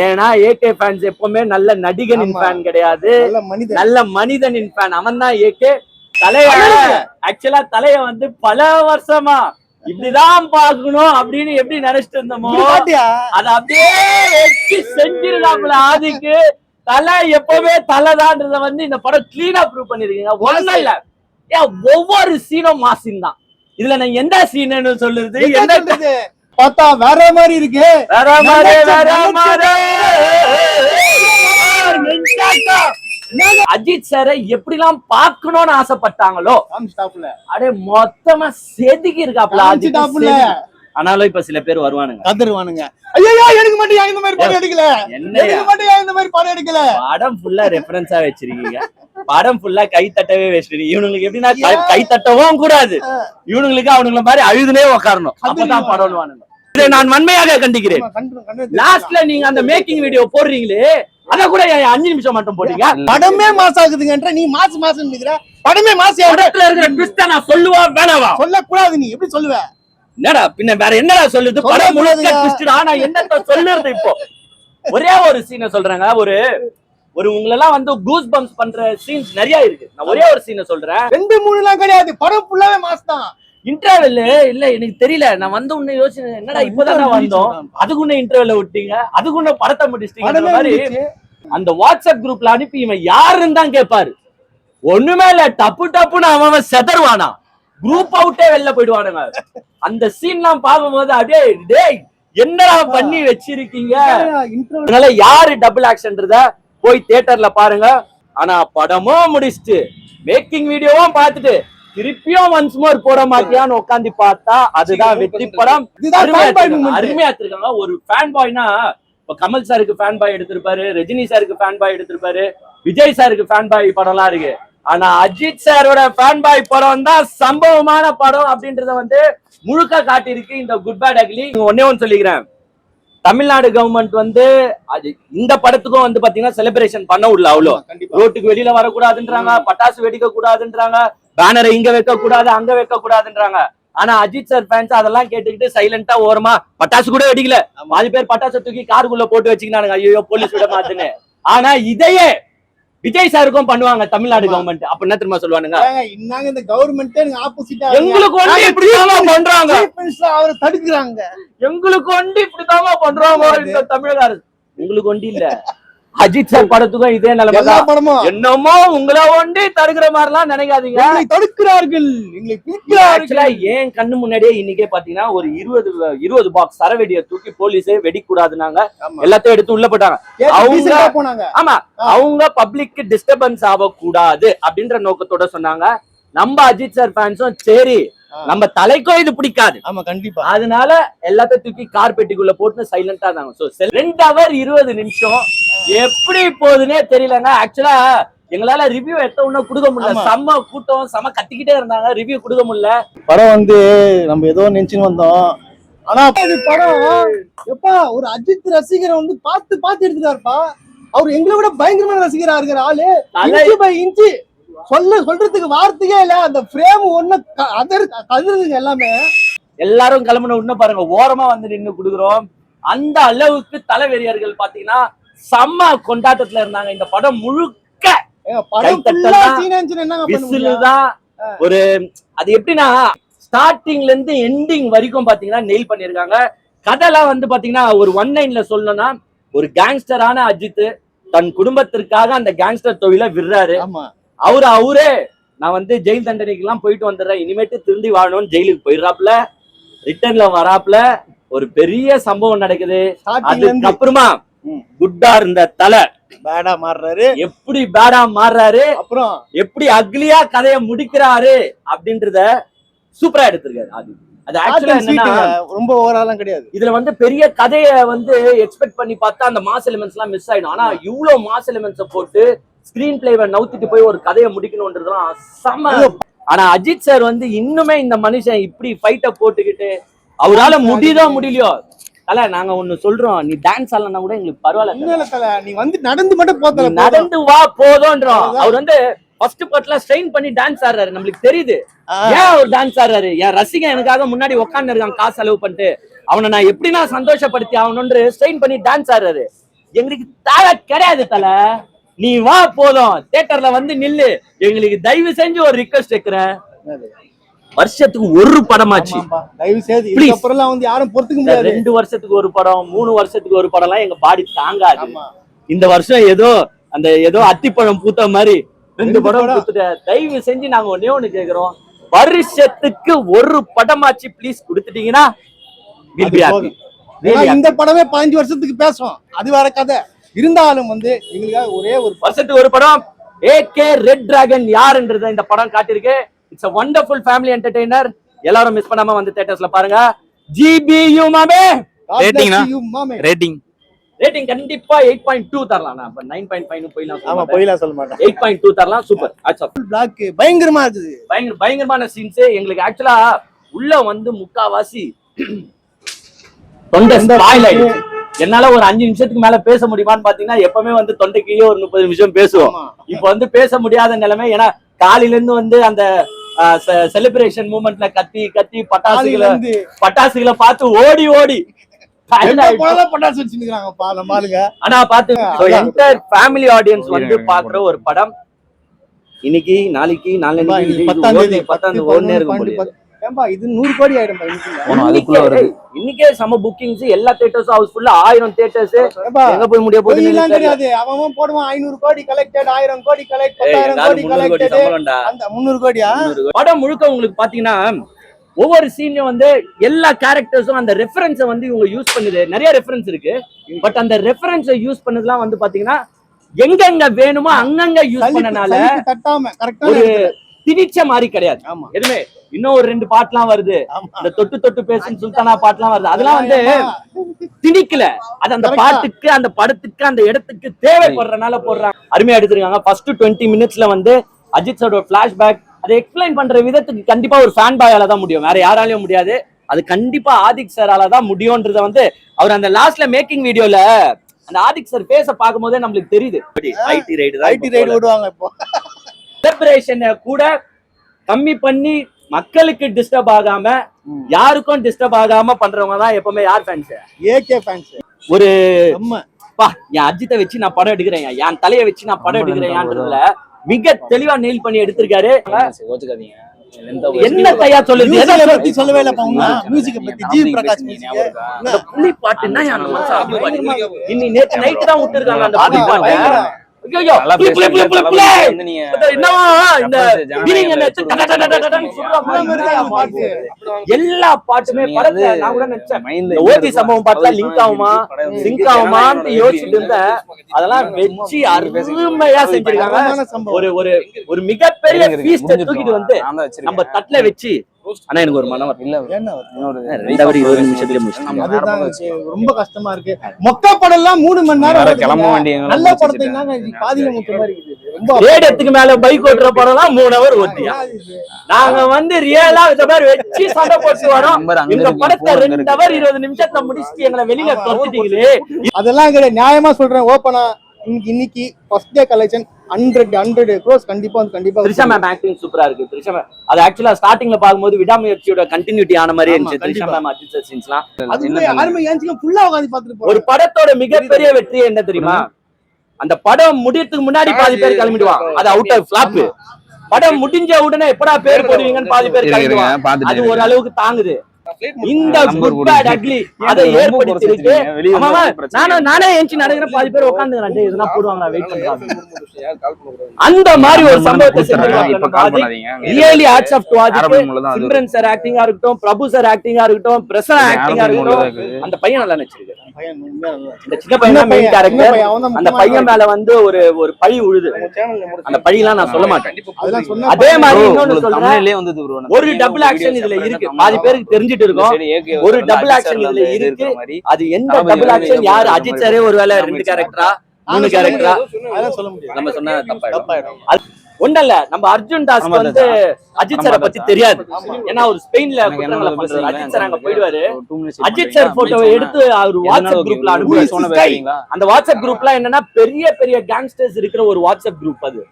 ஏன்னா AK fans எப்பவுமே நல்ல நடிகனின் ஃபேன் கிடையாது, நல்ல மனிதனின் ஃபேன். அவன் தான் ஏகே. தலைய ஆக்சுவலா தலைய வந்து பல வருஷமா இப்படிதான் பாக்கணும் அப்படின்னு எப்படி நினைச்சிட்டு இருந்தோமோ அத அப்படியே வச்சு செஞ்சிருக்காப்புல ஆதிக்கு. தலை எப்பவுமே தலைதான்றத வந்து இந்த படம் கிளீனா ப்ரூவ் பண்ணிருக்கீங்க. ஒண்ணும் இல்ல, ஒவ்வொரு சீனும் மாசின் தான். இதுல நான் எந்த சீன்னு சொல்லுறது என்ன பார்த்தா வேற மாதிரி இருக்கு. அஜித் சாரை எப்படிலாம் பாக்கணும்னு ஆசைப்பட்டாங்களோ அடே மொத்தமா செதுக்கி இருக்காப்ல. ஆனாலும் இப்ப சில பேர் வருவானுங்க கதறுவானுங்க, ஐயோ எனக்கு மட்டும் இந்த மாதிரி படம் எடுக்கல, எனக்கு மட்டும் இந்த மாதிரி படம் எடுக்கல. படம் ஃபுல்லா ரெஃபரன்ஸா வச்சிருக்கீங்க, படம் ஃபுல்லா கை தட்டவே வச்சிருக்கீங்க. இவனுங்களுக்கு எப்படின்னா கை தட்டவும் கூடாது, இவனுங்களுக்கு அவனுங்களை மாதிரி அழுதுனே உட்காரணும், அப்பதான் படம்வானுங்க. இதை நான் வன்மையாக கண்டிக்கிறேன். லாஸ்ட்ல நீங்க அந்த மேக்கிங் வீடியோ போடுறீங்களே அத கூட 5 நிமிஷம் மட்டும் போட்டீங்க. படமே மாஸ் ஆகுதுங்கன்ற நீ மாஸ் மாஸ்ங்கற படமே மாஸ் இடத்துல இருக்கிற ட்விஸ்ட் நான் சொல்லுவா வேணாவா? சொல்லக்கூடாது. நீ எப்படி சொல்லுவ? என்னடா பின்ன வேற என்னடா சொல்லுது? படம் முழுக்க ட்விஸ்டா. நான் என்னத்த சொல்லுறது? இப்போ ஒரே ஒரு சீனை சொல்றேங்க. ஒரு உங்களெல்லாம் வந்து கூஸ் பம்ப்ஸ் பண்ற சீன்ஸ் நிறைய இருக்கு. நான் ஒரே ஒரு சீனை சொல்றேன், 2 3 எல்லாம் கிடையாது. படம் ஃபுல்லாவே மாஸ் தான். இன்டர்வெல் இல்ல எனக்கு தெரியல. நான் வந்து உன்னை யோசனை என்னடா இப்பதான் வந்தோம், அதுக்குள்ள இன்டர்வெல்ல விட்டீங்க, அதுக்குள்ள படத்தை முடிச்சிட்டீங்க மாதிரி அந்த வாட்ஸ்அப் குரூப்ல அனுப்பி இவன் யாருன்னு தான் கேட்பாரு. ஒண்ணுமே இல்ல, டப்பு டப்புன்னு அவன் செதறுவானா, குரூப் அவுட்டே வெளில போயிடுவானுங்க. அந்த சீன்லாம் பார்க்கும்போது அப்படியே டேய் என்னடா பண்ணி வச்சிருக்கீங்க. அதனால யாரு டபுள் ஆக்ஷன்றத போய் தியேட்டர்ல பாருங்க. ஆனா படமும் முடிச்சுட்டு மேக்கிங் வீடியோவும் பார்த்துட்டு திருப்பியும் ஒன்ஸ் மோர் போட மாட்டியான்னு உட்காந்து பார்த்தா அதுதான் வெற்றி படம். அருமையா எடுத்திருக்காங்க. ஒரு ஃபேன் பாய்னா இப்ப கமல் சாருக்கு ஃபேன் பாய் எடுத்திருப்பாரு, ரஜினி சாருக்கு ஃபேன் பாய் எடுத்திருப்பாரு, விஜய் சாருக்கு ஃபேன் பாய் படம்லாம் இருக்கு. ஆனா அஜித் சாரோட ஃபேன் பாய் படம் தான் சம்பவமான படம் அப்படின்றத வந்து முழுக்க காட்டியிருக்கு இந்த குட் பேட் அக்லி. ஒன்னே ஒன்னு சொல்லிக்கிறேன், தமிழ்நாடு கவர்மெண்ட் வந்து இந்த படத்துக்கும் வந்து பாத்தீங்கன்னா செலிப்ரேஷன் பண்ண விடல. அவ்வளோ ரோட்டுக்கு வெளியில வரக்கூடாதுன்றாங்க, பட்டாசு வெடிக்க கூடாதுன்றாங்க, பேனரை இங்க வைக்க கூடாது அங்க வைக்க கூடாதுன்றாங்க. ஆனா அஜித் சார் ஃபேன்ஸ் அதெல்லாம் கேட்டுக்கிட்டு சைலண்டா ஓரமா பட்டாசு கூட வெடிக்கல. 4 பேர் பட்டாசு தூக்கி காருக்குள்ள போட்டு வச்சுக்கினானுங்க, ஐயோ போலீஸ் விட மாட்டுன்னு. ஆனா இதையே விஜய் சாருக்கும் பண்ணுவாங்க தமிழ்நாடு கவர்மெண்ட். அப்ப என்ன தெரியுமா சொல்லுவானுங்க, இந்த கவர்மெண்ட் ஆப்போசிட்டா எங்களுக்கு ஒண்டி இப்படிதான் பண்றாங்க, அவரை தடுக்கிறாங்க, எங்களுக்கு ஒண்டி இப்படிதான் பண்றாங்க இந்த தமிழக அரசு. உங்களுக்கு ஒண்டி இல்ல, அஜித் சார் படத்துக்கும் இதே நிலைமை. என்னமோ உங்களை ஒண்டி தடுக்கிற மாதிரி எல்லாம் நினைக்காதீங்க, தடுக்கிறார்கள். ஏன் கண்ணு முன்னாடியே இன்னைக்கே பாத்தீங்கன்னா ஒரு 20 பாக்ஸ் சரவெடியை தூக்கி போலீஸே வெடிக்கூடாதுனாங்க, எல்லாத்தையும் எடுத்து உள்ள போட்டாங்க. ஆமா, அவங்க பப்ளிக் டிஸ்டர்பன்ஸ் ஆகக்கூடாது அப்படின்ற நோக்கத்தோட சொன்னாங்க. நம்ம அஜித் சார் ஃபேன்ஸும் சரி நம்ம தலைக்கும் இது பிடிக்காது, ஆமா கண்டிப்பா, அதனால எல்லாத்தையும் தூக்கி கார் பெட்டிக்குள்ள போட்டு சைலண்டா இருந்தாங்க. 2 ஹவர் 20 நிமிஷம் எப்படி போகுதுன்னே தெரியலங்க. ஆக்சுவலா எங்களால ரிவ்யூ எடுத்த உடனே கொடுக்க முடியல, செம்ம கூட்டம், செம்ம கத்திக்கிட்டே இருந்தாங்க, ரிவ்யூ கொடுக்க முடியல. படம் வந்து நம்ம ஏதோ நினைச்சுன்னு வந்தோம், ஆனா படம் எப்பா ஒரு அஜித் ரசிகரை வந்து பார்த்து எடுத்துட்டாருப்பா. அவர் எங்களை விட பயங்கரமான ரசிகரா இருக்கிற ஆளு, இன்ச்சு பை இன்ச்சு சொல்றதுக்கு வார்த்தையே இல்ல. அந்த ஃப்ரேம் ஒண்ணு கதறுதுங்க எல்லாமே. எல்லாரும் கிளம்புன உடனே பாருங்க ஓரமா வந்து நின்னு குடுக்குறோம். அந்த அளவுக்கு தலைவெறியர்கள் பாத்தீங்கன்னா செம்ம கொண்டாட்டத்துல இருந்தாங்க. இந்த படம் முழுக்க விசிலுதான். ஒரு அது எப்படின்னா ஸ்டார்டிங்ல இருந்து எண்டிங் வரைக்கும் பாத்தீங்கன்னா நெயில் பண்ணிருக்காங்க. கதைலாம் வந்து பாத்தீங்கன்னா ஒரு 1 லைன்ல சொல்லணும்னா, ஒரு கேங்ஸ்டரான அஜித் தன் குடும்பத்திற்காக அந்த கேங்ஸ்டர் தொழிலை விடுறாரு. அவரே நான் வந்து ஜெயில் தண்டனைக்கு எல்லாம் போயிட்டு வந்துடுறேன், இனிமேட்டு திருந்தி வாழணும்னு ஜெயிலுக்கு போயிடுறாப்ல. ரிட்டர்ன்ல வராப்ல ஒரு பெரிய சம்பவம் நடக்குது. அதுக்கப்புறமா குட்டா இருந்த தலை பேடா மாறுறாரு. எப்படி பேடா மாறுறாரு, அப்புறம் எப்படி அக்லியா கதையை முடிக்கிறாரு அப்படின்றத சூப்பரா எடுத்திருக்காரு. அது ஆக்சுவலா என்னன்னா ரொம்ப ஓவராலாம் கிடையாது. இதுல வந்து பெரிய கதையை வந்து எக்ஸ்பெக்ட் பண்ணி பார்த்தா அந்த மாஸ் எலிமெண்ட்ஸ் எல்லாம் மிஸ் ஆயிடும். ஆனா இவ்வளவு மாஸ் எலிமெண்ட்ஸை போட்டு ஸ்கிரீன் பிளேவை நவுத்திட்டு போய் ஒரு கதையை முடிக்கணும்ன்றதுலாம் செம்ம. ஆனா அஜித் சார் வந்து இன்னுமே இந்த மனுஷன் இப்படி ஃபைட்டை போட்டுக்கிட்டு அவரால முடியலையோ தல நாங்க ஒண்ணு சொல்றோம், நீ டான்ஸ் ஆடலன்னா கூட எங்களுக்கு பரவாயில்ல, நீ வந்து நடந்து மட்டும் போத, நடந்து வா போதும்ன்றோம். அவர் வந்து ஃபர்ஸ்ட் பார்ட்ல ஸ்ட்ரெயின் பண்ணி டான்ஸ் ஆடுறாரு, நம்மளுக்கு தெரியுது ஏன் அவர் டான்ஸ் ஆடுறாரு. என் ரசிகன் எனக்காக முன்னாடி உட்கார்ந்து இருக்கான் காசு செலவு பண்ணிட்டு, அவனை நான் எப்படின்னா சந்தோஷப்படுத்தி ஆகணும்னு ஸ்ட்ரெயின் பண்ணி டான்ஸ் ஆடுறாரு. எங்களுக்கு தேவை கிடையாது தல. நீ வா போதும், தியேட்டர்ல வந்து நில்லு. எங்களுக்கு தயவு செஞ்சு ஒரு ரிக்வெஸ்ட் வைக்கிறேன், வருஷத்துக்கு ஒரு படமாச்சு தயவு செய்து Please. இதுக்கப்புறம் வந்து யாரும் பொறுத்துக்க முடியாது. 2 வருஷத்துக்கு ஒரு படம், 3 வருஷத்துக்கு ஒரு படம் எல்லாம் எங்க பாடி தாங்காது. இந்த வருஷம் ஏதோ அத்திப்பழம் பூத்த மாதிரி 2 படம் கொடுத்துட்ட. தயவு செஞ்சு நாங்க ஒண்ணு கேக்குறோம், வருஷத்துக்கு ஒரு படமாச்சு ப்ளீஸ் கொடுத்துட்டீங்கன்னா we'll be happy. இந்த படமே 15 வருஷத்துக்கு பேசும், அது வேற கதை. இருந்தாலும் வந்து எங்களுக்காக ஒரே ஒரு வருஷத்துக்கு ஒரு படம். ஏகே ரெட் டிராகன் யாருன்றத இந்த படம் காட்டிருக்கு. It's a wonderful family entertainer. எல்லாரும் மிஸ் பண்ணாம வந்து தியேட்டர்ஸ்ல பாருங்க. ஜிபியு மாமே ரேட்டிங் ரேட்டிங் கண்டிப்பா 8.2 தரலாம். நான் 9.5 போயிலாம். ஆமா போயிலாம் சொல்ல மாட்டேன். 8.2 தரலாம். சூப்பர். பிளாக் பயங்கரமா இருக்குது. பயங்கரமான சீன்ஸ். எங்களுக்கு ஆக்சுவலா உள்ள வந்து முக்காவாசி தொண்டை ஸ்பாயில் ஆயிடுச்சு. என்னால ஒரு 5 நிமிஷத்துக்கு மேல பேச முடியுமான்னு பாத்தீங்கன்னா எப்பவுமே வந்து தொண்டைக்கு ஒரு 30 நிமிஷம் பேசுவோம். இப்ப வந்து பேச முடியாத நிலைமை. ஏன்னா காலையில இருந்து வந்து அந்த செலிப்ரேஷன் மூமெண்ட்ல கத்தி பட்டாசுகளை பார்த்து ஓடி பட்டாசு வச்சுக்கிறாங்கப்பா நம்ம ஆளுங்க. ஆனா பாத்து என்டையர் ஃபேமிலி ஆடியன்ஸ் வந்து பாக்குற ஒரு படம். இன்னைக்கு நாளைக்கு 10 ஓடுனே இருக்க முடியாது. இது 100 கோடி ஆயிடும். இன்னைக்கே சம புக்கிங்ஸ், எல்லா தியேட்டர்ஸும் ஹவுஸ்ஃபுல்லா. 1000 தியேட்டர்ஸ் எங்க போய் முடிய போகுது தெரியாது. அவன் போடுவான் 500 கோடி கலெக்டட், 1000 கோடி கலெக்ட், 10,000 கோடி கலெக்டட். அந்த 300 கோடியா படம் முழுக்க உங்களுக்கு பாத்தீங்கன்னா ஒவ்வொரு சீன்லயும் வந்து எல்லா கேரக்டர்ஸும் அந்த ரெஃபரன்ஸை வந்து இவங்க யூஸ் பண்ணுது. நிறைய ரெஃபரன்ஸ் இருக்கு. பட் அந்த ரெஃபரன்ஸை யூஸ் பண்ணதுலாம் வந்து பாத்தீங்கன்னா எங்கெங்க வேணுமோ அங்கங்க யூஸ் பண்ணனால ஒரு திணிச்ச மாதிரி கிடையாது எதுவுமே. இன்னும் ஒரு 2 பாட்டுலாம் வருது, அந்த தொட்டு பேசும் சுல்தானா பாட்டுலாம் வருது. அதெல்லாம் வந்து திணிக்கல, அது அந்த பாட்டுக்கு, அந்த படத்துக்கு, அந்த இடத்துக்கு தேவைப்படுறதுனால போடுறாங்க. அருமையா எடுத்திருக்காங்க. ஃபர்ஸ்ட் 20 மினிட்ஸ்ல வந்து அஜித் சாரோட பிளாஷ்பேக் அதை எக்ஸ்பிளைன் பண்ற விதத்துக்கு கண்டிப்பா ஒரு ஃபேன் பாயால தான் முடியும், வேற யாராலையும் முடியாது. அது கண்டிப்பா ஆதிக் சாரால தான் முடியும்ன்றத வந்து அவர் அந்த லாஸ்ட்ல மேக்கிங் வீடியோல அந்த ஆதிக் சார் பேச பார்க்கும் போதே நம்மளுக்கு தெரியுது. ஐடி ரைடு ஓடுவாங்க. இப்போ செலிப்ரேஷனை கூட கம்மி பண்ணி மக்களுக்கு டிஸ்டர்ப் ஆகாம, யாருக்கும் டிஸ்டர்ப் ஆகாம பண்றவங்க தான் எப்பவுமே யார் ஃபேன்ஸ்? AK fans. ஒரு என் அஜித்தை வச்சு நான் படம் எடுக்கிறேன், என் தலையை வச்சு நான் படம் எடுக்கிறேன்ன்றதுல மிக தெளிவா நெயில் பண்ணி எடுத்திருக்காரு. என்ன தயா சொல்லுது? பத்தி சொல்லவே இல்ல. மியூசிக் பத்தி ஜி பிரகாஷ் புலி பாட்டுன்னா இன்னி நேத்து நைட் தான் விட்டுருக்காங்க அந்த புலி பாட்டு. எல்லா பாட்டுமே படத்துல நான் கூட நினைச்சேன் ஓதி சம்பவம் பாட்டுல லிங்க் ஆகுமான்னு யோசிச்சுட்டு இருந்தேன். அதெல்லாம் வச்சு அருமையா செஞ்சிருக்காங்க. ஒரு மிகப்பெரிய ஃபீஸ்ட் தூக்கிட்டு வந்து நம்ம தட்டுல வச்சு. ஆனா எனக்கு ஒரு மனம் இல்ல, 20 நிமிஷத்துல முடிச்சு. ரொம்ப கஷ்டமா இருக்கு. மொக்க படம் எல்லாம் 3 மணி நேரம் கிளம்ப வேண்டிய நல்ல படத்தை பாதியில முக்கிய மாதிரி இருக்குது. ரேடத்துக்கு மேல பைக் ஓட்டுற படம் எல்லாம் 3 ஹவர் ஓட்டியா. நாங்க வந்து ரியலா இந்த மாதிரி வச்சு சண்டை போட்டு வரோம். இந்த படத்தை 2 ஹவர் 20 நிமிஷத்துல முடிச்சுட்டு எங்களை வெளியில தொடுத்துட்டீங்களே. அதெல்லாம் கிடையாது. நியாயமா சொல்றேன், ஓப்பனா இன்னைக்கு ஃபர்ஸ்ட் டே கலெக்ஷன் 100 crores கண்டிப்பா த்ரிஷா மேம் ஆக்டிங் சூப்பரா இருக்கு. த்ரிஷா மேம் அது ஆக்சுவலா ஸ்டார்டிங்ல பாக்கும்போது விடாமுயற்சியோட கண்டினியூட்டி ஆன மாதிரி இருந்துச்சு. த்ரிஷா மேம் அஜித் சார் சீன்ஸ்லாம் யாருமே ஏஞ்சிக்க ஃபுல்லா உட்கார்ந்து பார்த்துட்டு ஒரு படத்தோட மிகப்பெரிய வெற்றி என்ன தெரியுமா? அந்த படம் முடியறதுக்கு முன்னாடி பாதி பேர் கிளம்பிடுவான், அது அவுட் ஆஃப் ஃபிளாப். படம் முடிஞ்ச உடனே எப்படா பேர் போடுவீங்கன்னு பாதி பேர் கிளம்பிடுவான், அது ஒரு அளவுக்கு தாங்குது. இந்த குட் பேட் அக்லி அதை ஏற்படுத்திருக்கு. நானே ஏஞ்சி நடக்கிறேன், பாதி பேர் உட்காந்துக்கிறான், எதுனா போடுவாங்க வெயிட் பண்றாங்க. அந்த மாதிரி ஒரு சம்பவத்தை செஞ்சிருக்காங்க. Really hats off to Adhik. Simran sir ஆக்டிங்கா இருக்கட்டும், பிரபு சார் ஆக்டிங்கா இருக்கட்டும், பிரசன்னா ஆக்டிங்கா இருக்கட்டும், அந்த பையன் நல்லா நடிச்சிருக்கு. இந்த சின்ன பையன் மெயின் கேரக்டர். அந்த பையன் மேல வந்து ஒரு பழி உழுது. அந்த பழியெல்லாம் நான் சொல்ல மாட்டேன். அதே மாதிரி இன்னொன்னு சொல்றேன், ஒரு டபுள் ஆக்ஷன் இதுல இருக்கு. பாதி பேருக்கு தெரிஞ்சிட்டு இருக்கும் ஒரு டபுள் ஆக்ஷன் இதுல இருக்கு. அது எந்த டபுள் ஆக்ஷன்? யாரு? அஜித் சாரே ஒருவேளை 2 கேரக்டரா 3 கேரக்டரா நம்ம சொன்னா தப்பாயிடும். ஒண்ணல்ல, நம்ம அர்ஜுன் தாஸ் வந்து அஜித் சாரை பத்தி தெரியாது. ஏன்னா ஒரு ஸ்பெயின்ல குற்றங்களை பண்றாரு. அஜித் சார் அங்க போயிடுவாரு. அஜித் சார் போட்டோவை எடுத்து அவர் வாட்ஸ்அப் குரூப்ல அனுப்பி. அந்த வாட்ஸ்அப் குரூப்ல என்னன்னா பெரிய பெரிய கேங்ஸ்டர்ஸ் இருக்கிற ஒரு வாட்ஸ்அப் குரூப். அது